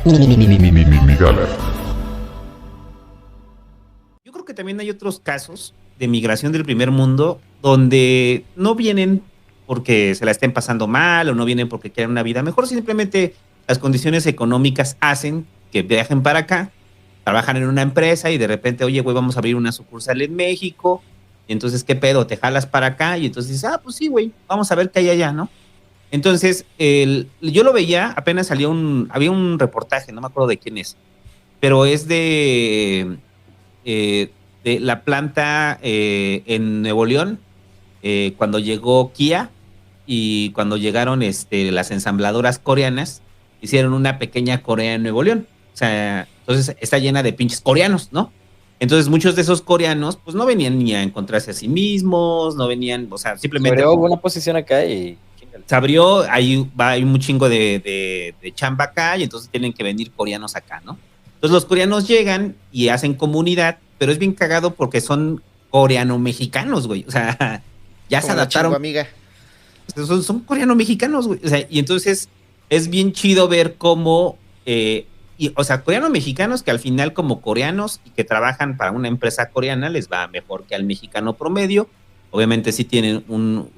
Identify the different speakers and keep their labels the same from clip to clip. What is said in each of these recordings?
Speaker 1: Gala.
Speaker 2: Yo creo que también hay otros casos de migración del primer mundo donde no vienen porque se la estén pasando mal o no vienen porque quieren una vida mejor, simplemente las condiciones económicas hacen que viajen para acá, trabajan en una empresa y de repente, oye, güey, vamos a abrir una sucursal en México, y entonces, ¿qué pedo? ¿Te jalas para acá? Y entonces dices, pues sí, güey, vamos a ver qué hay allá, ¿no? Entonces, yo lo veía, apenas salió había un reportaje, no me acuerdo de quién es, pero es de la planta en Nuevo León, cuando llegó Kia y cuando llegaron las ensambladoras coreanas, hicieron una pequeña Corea en Nuevo León. O sea, entonces está llena de pinches coreanos, ¿no? Entonces muchos de esos coreanos, pues no venían ni a encontrarse a sí mismos, no venían, o sea,
Speaker 3: Se
Speaker 2: simplemente
Speaker 3: abrió una posición acá y chingale.
Speaker 2: se abrió, hay un chingo de chamba acá y entonces tienen que venir coreanos acá, ¿no? Entonces los coreanos llegan y hacen comunidad, pero es bien cagado porque son coreano-mexicanos, güey. O sea, ya se
Speaker 4: Como la
Speaker 2: adaptaron.
Speaker 4: amiga.
Speaker 2: Son coreano-mexicanos, güey. O sea, y entonces es bien chido ver cómo, o sea, coreano-mexicanos que al final como coreanos y que trabajan para una empresa coreana les va mejor que al mexicano promedio. Obviamente sí tienen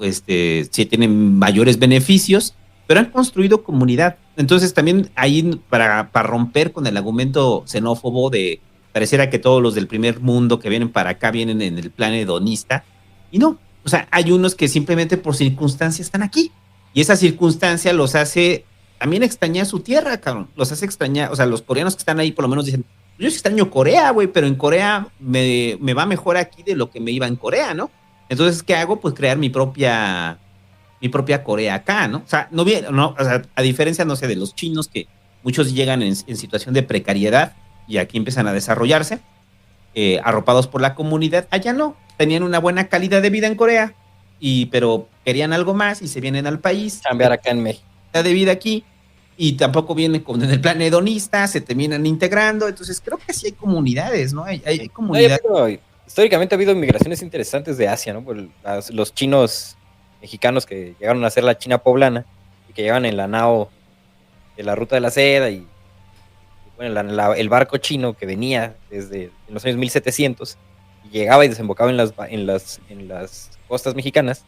Speaker 2: sí tienen mayores beneficios, pero han construido comunidad. Entonces también ahí para romper con el argumento xenófobo de pareciera que todos los del primer mundo que vienen para acá vienen en el plan hedonista, y no, o sea, hay unos que simplemente por circunstancias están aquí. Y esa circunstancia los hace también extrañar su tierra, cabrón. Los hace extrañar, o sea, los coreanos que están ahí por lo menos dicen, yo sí extraño Corea, güey, pero en Corea me va mejor aquí de lo que me iba en Corea, ¿no? Entonces, ¿qué hago? Pues crear mi propia Corea acá, ¿no? O sea, no bien, no, o sea, a diferencia, no sé, de los chinos que muchos llegan en situación de precariedad y aquí empiezan a desarrollarse, arropados por la comunidad, allá no, tenían una buena calidad de vida en Corea, pero querían algo más y se vienen al país.
Speaker 3: Cambiar acá en México.
Speaker 2: De vida aquí, y tampoco vienen con el plan hedonista, se terminan integrando, entonces creo que sí hay comunidades, ¿no? Hay comunidades.
Speaker 3: No, históricamente ha habido migraciones interesantes de Asia, ¿no? Por los chinos mexicanos que llegaron a ser la China poblana y que llegaban en la nao de la ruta de la seda y bueno, el barco chino que venía desde en los años 1700 y llegaba y desembocaba en las costas mexicanas,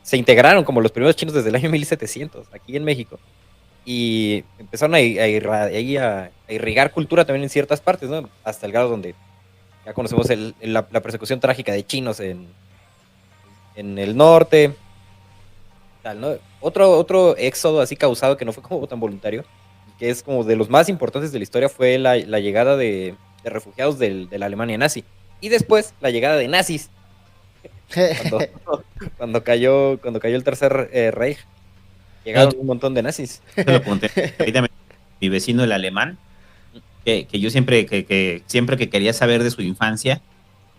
Speaker 3: se integraron como los primeros chinos desde el año 1700 aquí en México y empezaron a irrigar cultura también en ciertas partes, ¿no? Hasta el grado donde ya conocemos la persecución trágica de chinos en el norte, tal, ¿no? Otro éxodo así causado que no fue como tan voluntario, que es como de los más importantes de la historia, fue la llegada de refugiados de la Alemania nazi. Y después la llegada de nazis. Cuando cayó el Tercer Reich, llegaron un montón de nazis.
Speaker 2: Te lo conté ahorita, mi vecino el alemán, que yo siempre que quería saber de su infancia,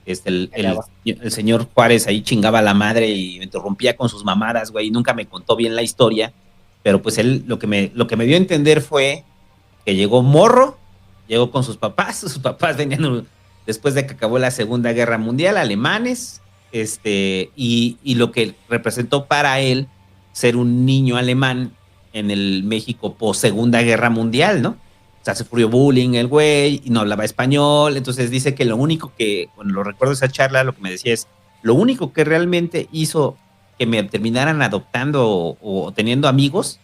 Speaker 2: el señor Juárez ahí chingaba a la madre y me interrumpía con sus mamadas, güey, y nunca me contó bien la historia, pero pues él lo que me dio a entender fue que llegó morro, llegó con sus papás venían después de que acabó la Segunda Guerra Mundial, alemanes, y lo que representó para él ser un niño alemán en el México post Segunda Guerra Mundial, ¿no? O sea, sufrió bullying el güey y no hablaba español, entonces dice que lo único que, bueno, lo recuerdo esa charla, lo que me decía es, lo único que realmente hizo que me terminaran adoptando o teniendo amigos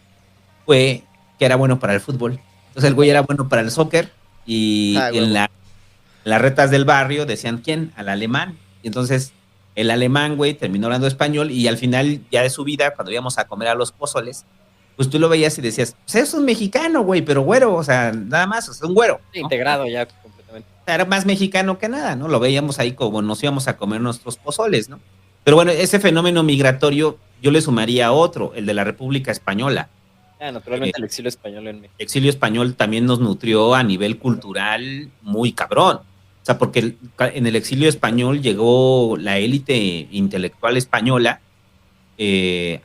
Speaker 2: fue que era bueno para el fútbol. Entonces el güey era bueno para el soccer y en las retas del barrio decían, ¿quién? Al alemán. Y entonces el alemán, güey, terminó hablando español y al final ya de su vida, cuando íbamos a comer a los pozoles, pues tú lo veías y decías, pues es un mexicano, güey, pero güero, o sea, nada más, o sea, un güero, ¿no?
Speaker 3: Integrado ya completamente.
Speaker 2: Era más mexicano que nada, ¿no? Lo veíamos ahí como nos íbamos a comer nuestros pozoles, ¿no? Pero bueno, ese fenómeno migratorio yo le sumaría otro, el de la República Española.
Speaker 3: Naturalmente el exilio español en México.
Speaker 2: El exilio español también nos nutrió a nivel cultural muy cabrón. O sea, porque en el exilio español llegó la élite intelectual española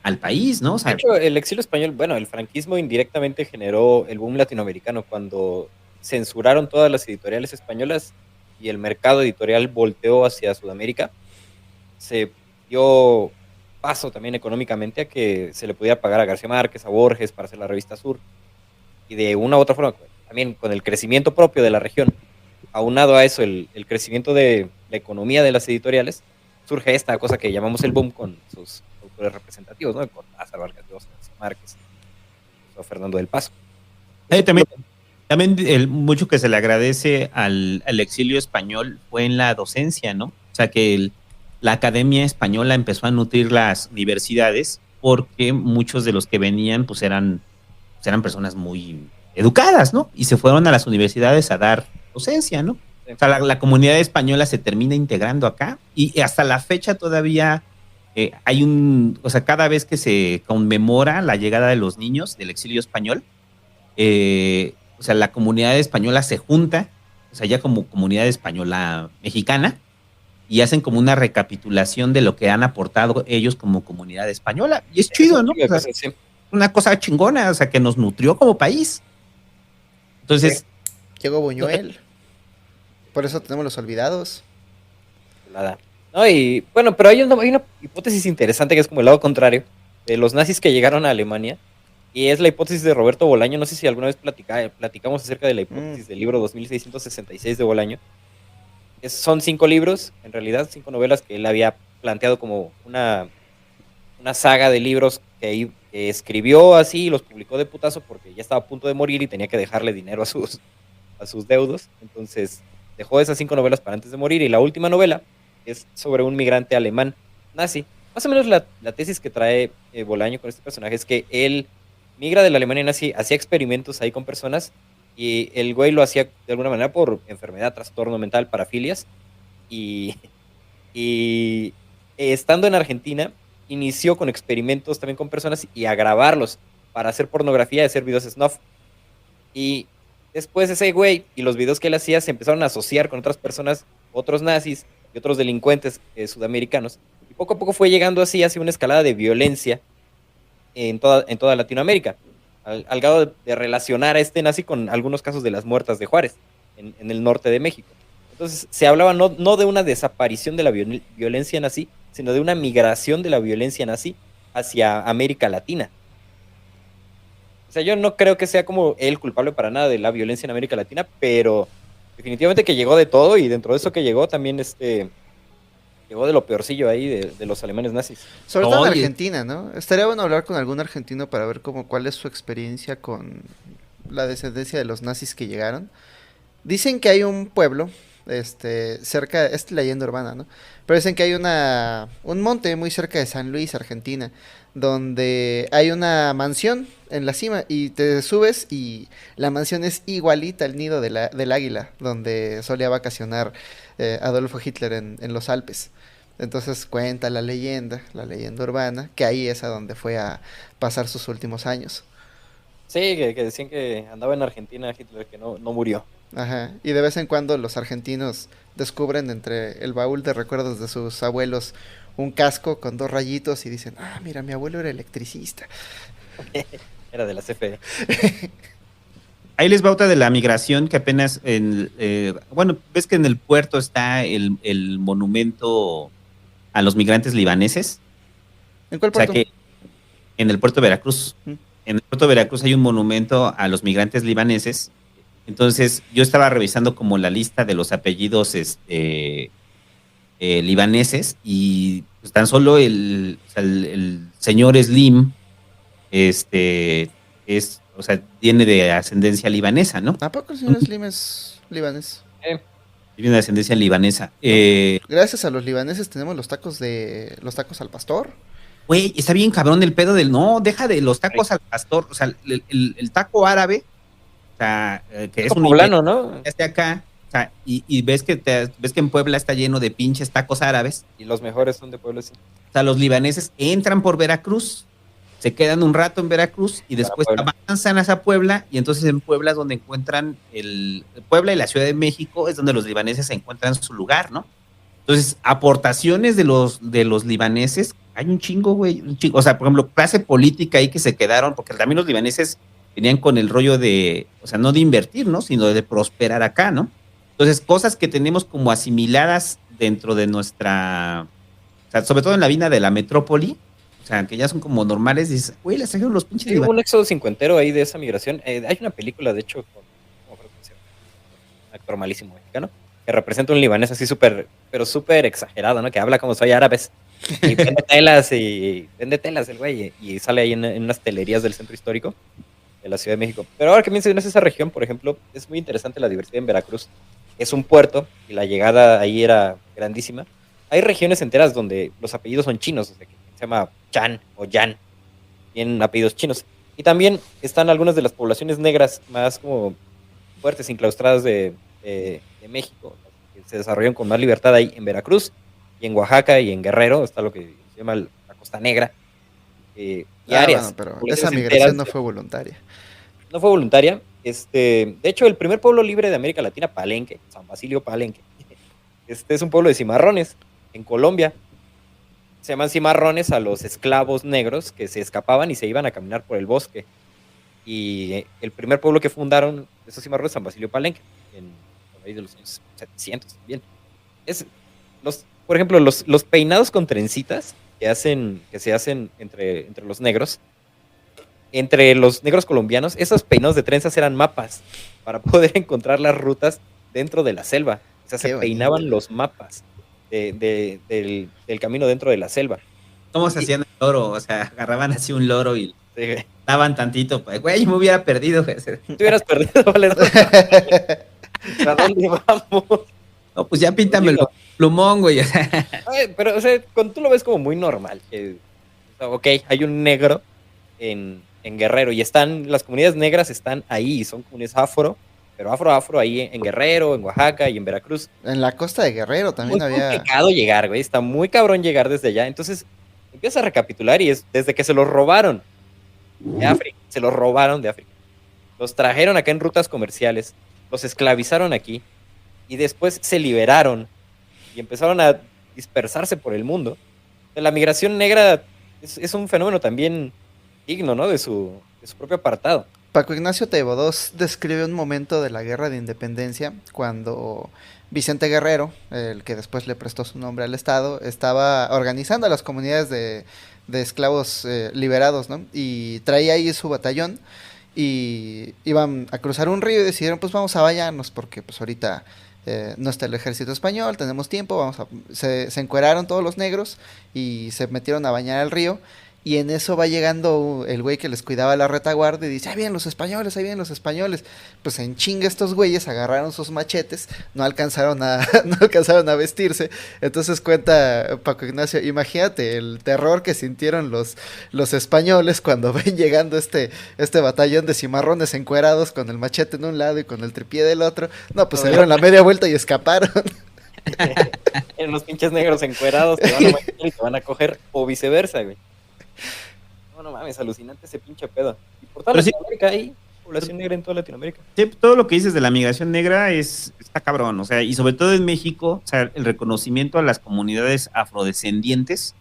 Speaker 2: al país, ¿no? O sea,
Speaker 3: de hecho, el exilio español, bueno, el franquismo indirectamente generó el boom latinoamericano cuando censuraron todas las editoriales españolas y el mercado editorial volteó hacia Sudamérica. Se dio paso también económicamente a que se le pudiera pagar a García Márquez, a Borges para hacer la revista Sur. Y de una u otra forma, también con el crecimiento propio de la región, aunado a eso el crecimiento de la economía de las editoriales, surge esta cosa que llamamos el boom con sus autores representativos, ¿no? Con Lázaro Vargas Llosa, Márquez, o Fernando del Paso.
Speaker 2: También mucho que se le agradece al exilio español fue en la docencia, ¿no? O sea, que la Academia Española empezó a nutrir las universidades porque muchos de los que venían pues eran personas muy educadas, ¿no? Y se fueron a las universidades a dar docencia, ¿no? Sí. O sea, la comunidad española se termina integrando acá y hasta la fecha todavía hay o sea, cada vez que se conmemora la llegada de los niños del exilio español, o sea, la comunidad española se junta, o sea, ya como comunidad española mexicana, y hacen como una recapitulación de lo que han aportado ellos como comunidad española. Y es chido, ¿no? O sea, sí. Una cosa chingona, o sea, que nos nutrió como país. Entonces...
Speaker 1: Llegó Buñuel. Por eso tenemos los olvidados.
Speaker 3: Nada. No, y bueno, pero hay una hipótesis interesante que es como el lado contrario de los nazis que llegaron a Alemania. Y es la hipótesis de Roberto Bolaño. No sé si alguna vez platicamos acerca de la hipótesis del libro 2666 de Bolaño. Son 5 libros, en realidad, 5 novelas que él había planteado como una saga de libros que escribió así y los publicó de putazo porque ya estaba a punto de morir y tenía que dejarle dinero a sus deudos. Entonces dejó esas 5 novelas para antes de morir, y la última novela es sobre un migrante alemán nazi. Más o menos la tesis que trae Bolaño con este personaje es que él migra de la Alemania nazi, hacía experimentos ahí con personas, y el güey lo hacía de alguna manera por enfermedad, trastorno mental, parafilias, y estando en Argentina inició con experimentos también con personas y a grabarlos para hacer pornografía y hacer videos snuff. Y después ese güey y los videos que él hacía se empezaron a asociar con otras personas, otros nazis y otros delincuentes sudamericanos, y poco a poco fue llegando así hacia una escalada de violencia en toda Latinoamérica, al grado de relacionar a este nazi con algunos casos de las muertas de Juárez en el norte de México. Entonces se hablaba no de una desaparición de la violencia nazi, sino de una migración de la violencia nazi hacia América Latina. O sea, yo no creo que sea como él culpable para nada de la violencia en América Latina, pero definitivamente que llegó de todo, y dentro de eso que llegó también llegó de lo peorcillo ahí de los alemanes nazis.
Speaker 1: Sobre todo en Argentina, ¿no? Estaría bueno hablar con algún argentino para ver cuál es su experiencia con la descendencia de los nazis que llegaron. Dicen que hay un pueblo cerca, es leyenda urbana, ¿no? Pero dicen que hay un monte muy cerca de San Luis, Argentina, donde hay una mansión en la cima, y te subes y la mansión es igualita al nido del águila, donde solía vacacionar Adolfo Hitler en los Alpes. Entonces cuenta la leyenda urbana, que ahí es a donde fue a pasar sus últimos años.
Speaker 3: Sí, que decían que andaba en Argentina Hitler, que no murió.
Speaker 1: Ajá, y de vez en cuando los argentinos descubren entre el baúl de recuerdos de sus abuelos un casco con 2 rayitos y dicen, mira, mi abuelo era electricista.
Speaker 3: Era de la CFE.
Speaker 2: Ahí les va otra de la migración que apenas, bueno, ves que en el puerto está el monumento a los migrantes libaneses.
Speaker 1: ¿En cuál puerto?
Speaker 2: O sea que en el puerto de Veracruz. En el puerto de Veracruz hay un monumento a los migrantes libaneses. Entonces, yo estaba revisando como la lista de los apellidos libaneses, y pues, tan solo el señor Slim o sea, tiene de ascendencia libanesa, ¿no?
Speaker 1: ¿A poco el señor Slim es libanés?
Speaker 2: Tiene de ascendencia libanesa.
Speaker 1: Gracias a los libaneses tenemos los tacos al pastor.
Speaker 2: Güey, está bien cabrón el pedo no, deja de los tacos al pastor, o sea, el taco árabe, o sea, que es un
Speaker 3: poblano, ¿no?
Speaker 2: Este acá, o sea, y ves que en Puebla está lleno de pinches tacos árabes.
Speaker 3: Y los mejores son de Puebla, sí.
Speaker 2: O sea, los libaneses entran por Veracruz, se quedan un rato en Veracruz y después avanzan hacia Puebla, y entonces en Puebla es donde encuentran Puebla y la Ciudad de México es donde los libaneses encuentran su lugar, ¿no? Entonces, aportaciones de los libaneses, hay un chingo, güey, o sea, por ejemplo, clase política ahí que se quedaron, porque también los libaneses venían con el rollo o sea, no de invertir, ¿no? Sino de prosperar acá, ¿no? Entonces, cosas que tenemos como asimiladas dentro de nuestra, o sea, sobre todo en la vida de la metrópoli, o sea, que ya son como normales, dices, güey, les trajeron los pinches libaneses.
Speaker 3: Hubo un éxodo cincuentero ahí de esa migración. Hay una película, de hecho, con actor malísimo mexicano, que representa un libanés así pero súper exagerado, ¿no? Que habla como soy árabes. Y vende telas el güey, y sale ahí en unas telerías del centro histórico de la Ciudad de México. Pero ahora que mencionas esa región, por ejemplo, es muy interesante la diversidad en Veracruz. Es un puerto y la llegada ahí era grandísima. Hay regiones enteras donde los apellidos son chinos, o sea, que se llama Chan o Yan, tienen apellidos chinos. Y también están algunas de las poblaciones negras más como fuertes, enclaustradas de México, que se desarrollan con más libertad ahí en Veracruz y en Oaxaca y en Guerrero, está lo que se llama la Costa Negra. Y áreas.
Speaker 1: Bueno, pero
Speaker 3: poblaciones
Speaker 1: esa
Speaker 3: enteras
Speaker 1: migración no fue voluntaria.
Speaker 3: no fue voluntaria. De hecho, el primer pueblo libre de América Latina, Palenque, San Basilio Palenque, es un pueblo de cimarrones en Colombia. Se llaman cimarrones a los esclavos negros que se escapaban y se iban a caminar por el bosque. Y el primer pueblo que fundaron esos cimarrones, San Basilio Palenque, por ahí de los años 700 también. Por ejemplo, los peinados con trencitas que se hacen entre los negros colombianos, esos peinados de trenzas eran mapas para poder encontrar las rutas dentro de la selva. O sea, se peinaban los mapas del camino dentro de la selva.
Speaker 2: ¿Cómo se hacían el loro? O sea, agarraban así un loro y daban tantito, pues, güey, me hubiera perdido.
Speaker 3: Te hubieras perdido, vale. ¿A dónde vamos?
Speaker 2: No, pues ya píntame el plumón, güey.
Speaker 3: Pero, o sea, cuando tú lo ves como muy normal, ok, hay un negro en Guerrero y las comunidades negras están ahí, son comunidades afro, pero afro ahí en Guerrero, en Oaxaca y en Veracruz.
Speaker 1: En la costa de Guerrero también había...
Speaker 3: Es complicado llegar, güey, está muy cabrón llegar desde allá. Entonces, empiezas a recapitular y es desde que se los robaron de África, los trajeron acá en rutas comerciales, los esclavizaron aquí y después se liberaron y empezaron a dispersarse por el mundo. La migración negra es un fenómeno también digno, ¿no? De su propio apartado.
Speaker 1: Paco Ignacio Tebodós describe un momento de la guerra de independencia cuando Vicente Guerrero, el que después le prestó su nombre al estado, estaba organizando a las comunidades de esclavos liberados, ¿no? Y traía ahí su batallón y iban a cruzar un río y decidieron, pues vamos a bañarnos porque pues ahorita no está el ejército español, tenemos tiempo, se encueraron todos los negros y se metieron a bañar al río. Y en eso va llegando el güey que les cuidaba la retaguardia y dice, ahí vienen los españoles, ahí vienen los españoles. Pues en chinga estos güeyes agarraron sus machetes, no alcanzaron a vestirse. Entonces cuenta Paco Ignacio, imagínate el terror que sintieron los españoles cuando ven llegando este batallón de cimarrones encuerados con el machete en un lado y con el tripié del otro. No, pues se dieron la media vuelta y escaparon.
Speaker 3: En los pinches negros encuerados te van a bañar y te van a coger, o viceversa, güey. No mames, alucinante ese pinche pedo. Y por toda Latinoamérica hay población negra en toda Latinoamérica.
Speaker 2: Sí, todo lo que dices de la migración negra está cabrón, o sea, y sobre todo en México, o sea, el reconocimiento a las comunidades afrodescendientes,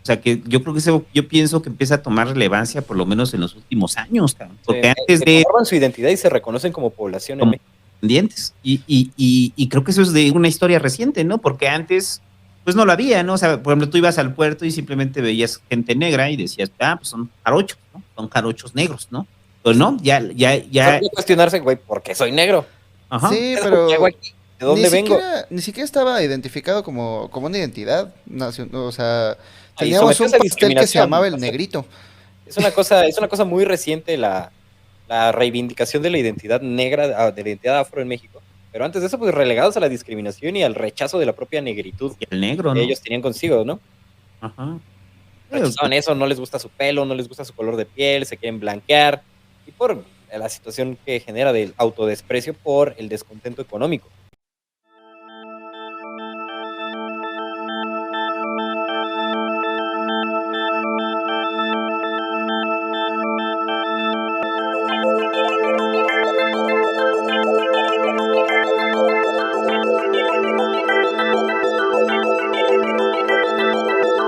Speaker 2: o sea, que yo creo que yo pienso que empieza a tomar relevancia por lo menos en los últimos años, cabrón, porque antes
Speaker 3: de... forman su identidad y se reconocen como población en México.
Speaker 2: Y creo que eso es de una historia reciente, ¿no? Porque antes... pues no lo había, ¿no? O sea, por ejemplo, tú ibas al puerto y simplemente veías gente negra y decías, pues son jarochos, ¿no? Son jarochos negros, ¿no? Pero no, ya.
Speaker 3: No hay que cuestionarse, güey, ¿por qué soy negro?
Speaker 1: Ajá. Sí, pero...
Speaker 3: ¿De dónde vengo?
Speaker 1: Ni siquiera estaba identificado como una identidad nacional, o sea, teníamos un pastel que se llamaba el negrito.
Speaker 3: Es una cosa muy reciente la reivindicación de la identidad negra, de la identidad afro en México. Pero antes de eso, pues relegados a la discriminación y al rechazo de la propia negritud.
Speaker 2: Y el negro, ¿no?
Speaker 3: Que ellos tenían consigo, ¿no?
Speaker 2: Ajá.
Speaker 3: Rechazaban eso, no les gusta su pelo, no les gusta su color de piel, se quieren blanquear. Y por la situación que genera del autodesprecio por el descontento económico.